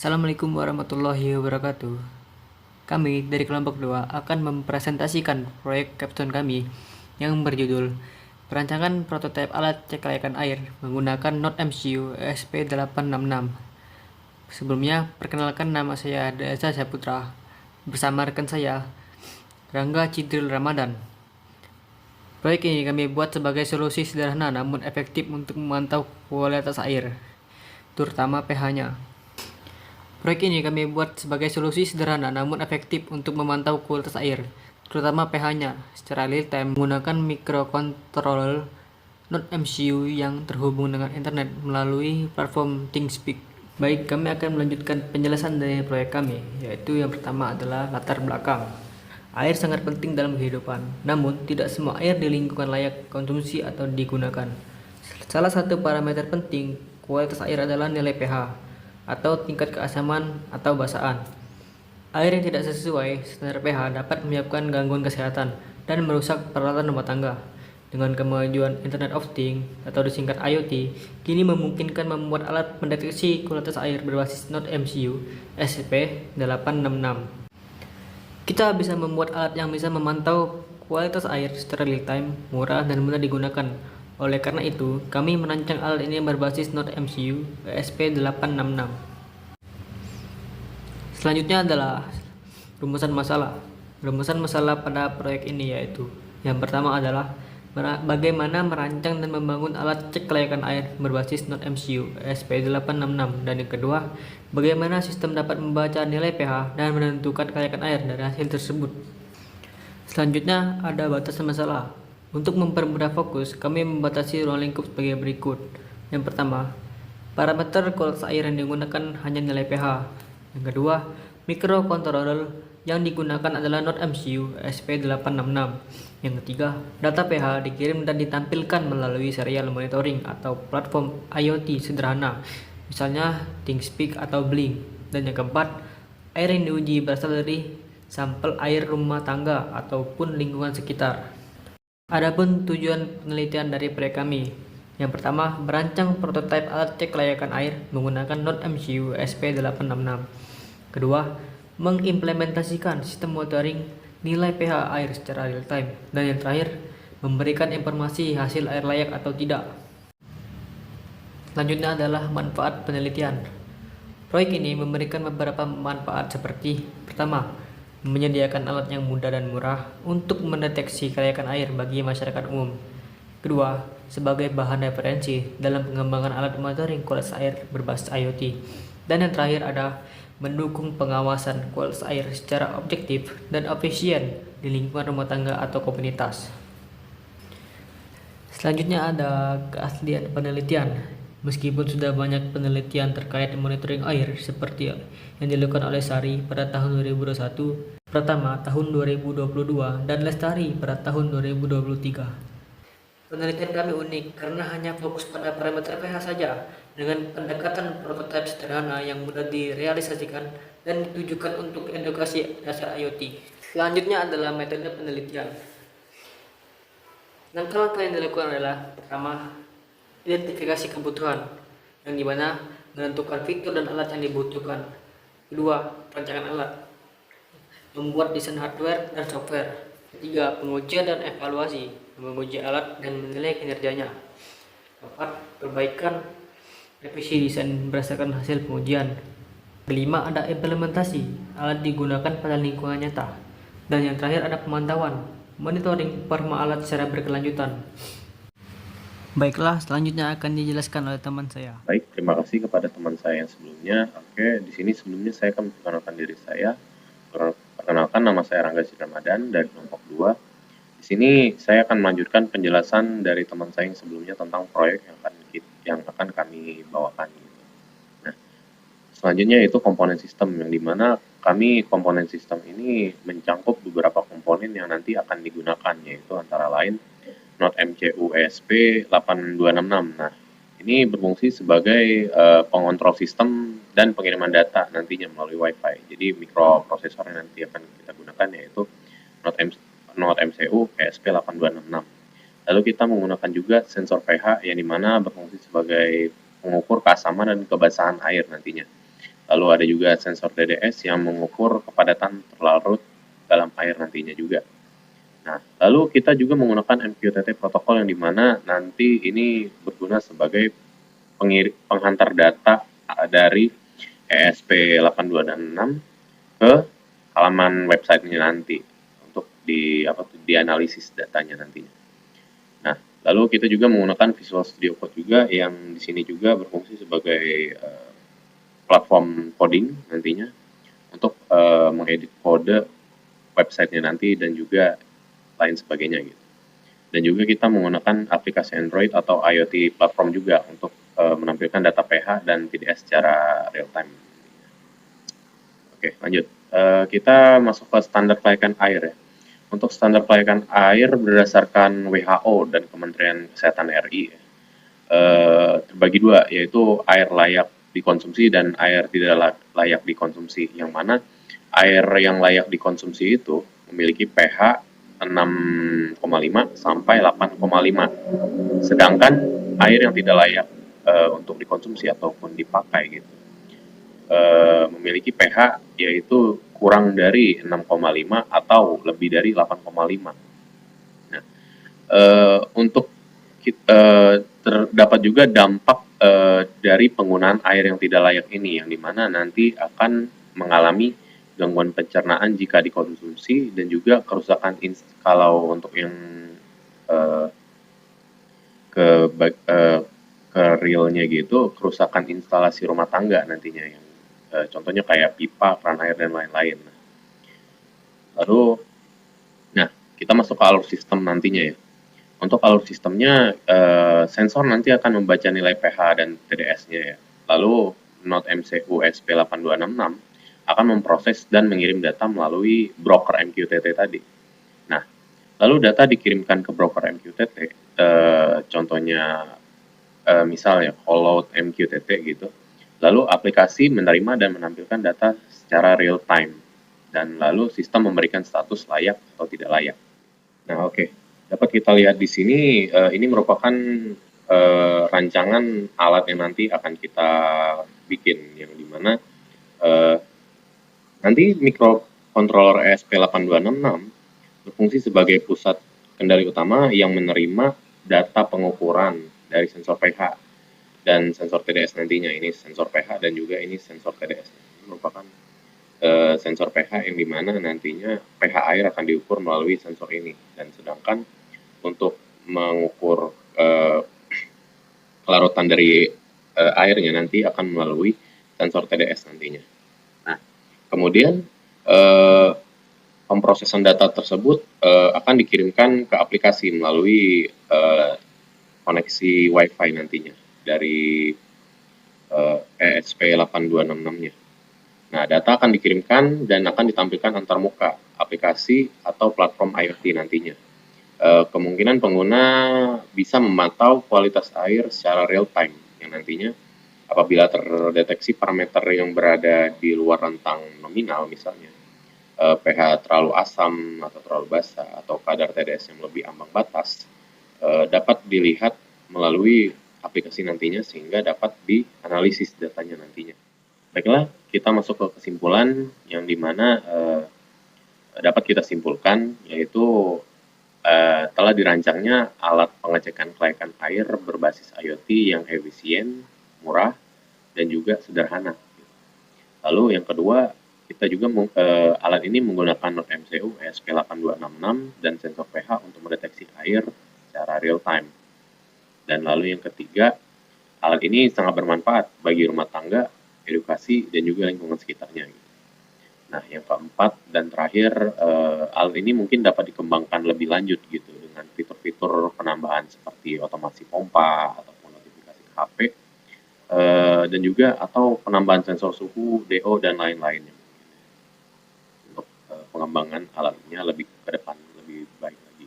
Assalamualaikum warahmatullahi wabarakatuh. Kami dari kelompok 2 akan mempresentasikan proyek capstone kami yang berjudul Perancangan Prototipe Alat Cek Kelayakan Air menggunakan NoteMCU ESP866. Sebelumnya, perkenalkan nama saya Deza Saputra bersama rekan saya Rangga Cidril Ramadan. Proyek ini kami buat sebagai solusi sederhana namun efektif untuk memantau kualitas air, terutama pH-nya. Proyek ini kami buat sebagai solusi sederhana namun efektif untuk memantau kualitas air, terutama pH-nya, secara real-time menggunakan microcontroller NoteMCU yang terhubung dengan internet melalui platform ThinkSpeak. Baik, kami akan melanjutkan penjelasan dari proyek kami, yaitu yang pertama adalah latar belakang. Air sangat penting dalam kehidupan, namun tidak semua air di lingkungan layak konsumsi atau digunakan. Salah satu parameter penting kualitas air adalah nilai pH atau tingkat keasaman atau basaan. Air yang tidak sesuai standar pH dapat menyebabkan gangguan kesehatan dan merusak peralatan rumah tangga. Dengan kemajuan Internet of Things atau disingkat IoT, kini memungkinkan membuat alat mendeteksi kualitas air berbasis NoteMCU ESP866. Kita bisa membuat alat yang bisa memantau kualitas air secara real time, murah, dan mudah digunakan. Oleh karena itu, kami merancang alat ini berbasis NoteMCU ESP866. Selanjutnya adalah rumusan masalah. Rumusan masalah pada proyek ini yaitu yang pertama adalah bagaimana merancang dan membangun alat cek kelayakan air berbasis NoteMCU ESP866, dan yang kedua, bagaimana sistem dapat membaca nilai pH dan menentukan kelayakan air dari hasil tersebut. Selanjutnya ada batasan masalah. Untuk mempermudah fokus, kami membatasi ruang lingkup sebagai berikut. Yang pertama, parameter kualitas air yang digunakan hanya nilai pH. Yang kedua, microcontroller yang digunakan adalah NoteMCU ESP866. Yang ketiga, data pH dikirim dan ditampilkan melalui serial monitoring atau platform IoT sederhana, misalnya ThinkSpeak atau Blink. Dan yang keempat, air yang diuji berasal dari sampel air rumah tangga ataupun lingkungan sekitar. Adapun tujuan penelitian dari proyek kami, yang pertama, merancang prototipe alat cek kelayakan air menggunakan NoteMCU ESP866. Kedua, mengimplementasikan sistem monitoring nilai pH air secara real time. Dan yang terakhir, memberikan informasi hasil air layak atau tidak. Selanjutnya adalah manfaat penelitian. Proyek ini memberikan beberapa manfaat seperti: pertama, menyediakan alat yang mudah dan murah untuk mendeteksi kelayakan air bagi masyarakat umum. Kedua, sebagai bahan referensi dalam pengembangan alat monitoring kualitas air berbasis IoT. Dan yang terakhir ada mendukung pengawasan kualitas air secara objektif dan efisien di lingkungan rumah tangga atau komunitas. Selanjutnya ada keaslian penelitian. Meskipun sudah banyak penelitian terkait monitoring air seperti yang dilakukan oleh Sari pada tahun 2021, Pratama tahun 2022, dan Lestari pada tahun 2023. Penelitian kami unik karena hanya fokus pada parameter pH saja, dengan pendekatan prototipe sederhana yang mudah direalisasikan dan ditujukan untuk edukasi dasar IoT. Selanjutnya adalah metode penelitian. Langkah-langkah yang dilakukan adalah: pertama, identifikasi kebutuhan, yang dimana menentukan fitur dan alat yang dibutuhkan. Kedua, perancangan alat, membuat desain hardware dan software. Ketiga, pengujian dan evaluasi, menguji alat dan menilai kinerjanya. Keempat, perbaikan revisi desain berdasarkan hasil pengujian. Kelima, ada implementasi, alat digunakan pada lingkungan nyata. Dan yang terakhir ada pemantauan, monitoring performa alat secara berkelanjutan. Baiklah, selanjutnya akan dijelaskan oleh teman saya. Baik, terima kasih kepada teman saya yang sebelumnya. Oke, di sini sebelumnya saya akan memperkenalkan diri saya. Perkenalkan, nama saya Rangga Cidril Ramadan dari kelompok 2. Di sini saya akan melanjutkan penjelasan dari teman saya yang sebelumnya tentang proyek yang akan kami bawakan. Nah, selanjutnya itu komponen sistem, yang dimana kami komponen sistem ini mencakup beberapa komponen yang nanti akan digunakan, yaitu antara lain NoteMCU ESP8266. Nah, ini berfungsi sebagai pengontrol sistem dan pengiriman data nantinya melalui Wi-Fi. Jadi mikroprosesor yang nanti akan kita gunakan yaitu NoteMCU ESP8266. Lalu kita menggunakan juga sensor pH yang dimana berfungsi sebagai pengukur keasaman dan kebasahan air nantinya. Lalu ada juga sensor TDS yang mengukur kepadatan terlarut dalam air nantinya juga. Nah, lalu kita juga menggunakan MQTT protokol yang dimana nanti ini berguna sebagai penghantar data dari ESP8266 ke halaman websitenya nanti untuk dianalisis datanya nantinya. Nah, lalu kita juga menggunakan Visual Studio Code juga yang di sini juga berfungsi sebagai platform coding nantinya untuk mengedit kode websitenya nanti dan juga lain sebagainya gitu. Dan juga kita menggunakan aplikasi Android atau IoT platform juga untuk menampilkan data pH dan TDS secara real time. Oke, lanjut. Kita masuk ke standar kelayakan air ya. Untuk standar kelayakan air berdasarkan WHO dan Kementerian Kesehatan RI terbagi dua, yaitu air layak dikonsumsi dan air tidak layak dikonsumsi. Yang mana air yang layak dikonsumsi itu memiliki pH 6,5 sampai 8,5. Sedangkan air yang tidak layak untuk dikonsumsi ataupun dipakai gitu memiliki pH yaitu kurang dari 6,5 atau lebih dari 8,5. Nah, untuk terdapat juga dampak dari penggunaan air yang tidak layak ini, yang dimana nanti akan mengalami gangguan pencernaan jika dikonsumsi dan juga kerusakan kalau untuk yang uh, ke ke realnya gitu, kerusakan instalasi rumah tangga nantinya yang contohnya kayak pipa, keran air dan lain-lain. Lalu, nah kita masuk ke alur sistem nantinya ya. Untuk alur sistemnya, sensor nanti akan membaca nilai pH dan TDS-nya ya. Lalu Node MCU SP8266 akan memproses dan mengirim data melalui broker MQTT tadi. Nah, lalu data dikirimkan ke broker MQTT, contohnya misalnya Call MQTT gitu. Lalu aplikasi menerima dan menampilkan data secara real time. Dan lalu sistem memberikan status layak atau tidak layak. Nah, oke. Dapat kita lihat di sini, ini merupakan rancangan alat yang nanti akan kita bikin, yang dimana nanti microcontroller ESP8266 berfungsi sebagai pusat kendali utama yang menerima data pengukuran dari sensor pH dan sensor TDS nantinya. Ini sensor pH dan juga ini sensor TDS. Ini merupakan sensor pH yang dimana nantinya pH air akan diukur melalui sensor ini, dan sedangkan untuk mengukur kelarutan dari airnya nanti akan melalui sensor TDS nantinya. Nah, kemudian pemrosesan data tersebut akan dikirimkan ke aplikasi melalui koneksi Wi-Fi nantinya dari ESP8266-nya. Nah, data akan dikirimkan dan akan ditampilkan antarmuka aplikasi atau platform IoT nantinya. Kemungkinan pengguna bisa memantau kualitas air secara real time, yang nantinya apabila terdeteksi parameter yang berada di luar rentang nominal, misalnya pH terlalu asam atau terlalu basa atau kadar TDS yang lebih ambang batas, dapat dilihat melalui aplikasi nantinya sehingga dapat dianalisis datanya nantinya. Baiklah, kita masuk ke kesimpulan yang dimana dapat kita simpulkan, yaitu telah dirancangnya alat pengecekan kelayakan air berbasis IoT yang efisien, murah, dan juga sederhana. Lalu yang kedua, kita juga alat ini menggunakan Node MCU ESP8266 dan sensor pH untuk mendeteksi air secara real time. Dan lalu yang ketiga, alat ini sangat bermanfaat bagi rumah tangga, edukasi, dan juga lingkungan sekitarnya. Nah, yang keempat dan terakhir, alat ini mungkin dapat dikembangkan lebih lanjut gitu dengan fitur-fitur penambahan seperti otomasi pompa ataupun notifikasi ke HP, dan juga atau penambahan sensor suhu, DO, dan lain-lainnya untuk pengembangan alatnya lebih ke depan, lebih baik lagi.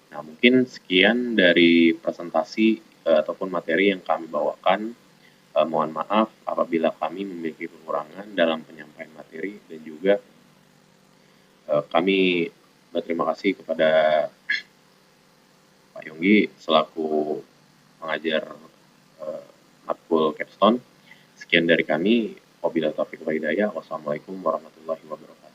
Nah, mungkin sekian dari presentasi ataupun materi yang kami bawakan. Mohon maaf apabila kami memiliki kekurangan dalam penyampaian materi, dan juga kami berterima kasih kepada Pak Yonggi selaku pengajar matkul Capstone. Sekian dari kami. Wabillahi taufiq wal hidayah. Wassalamualaikum warahmatullahi wabarakatuh.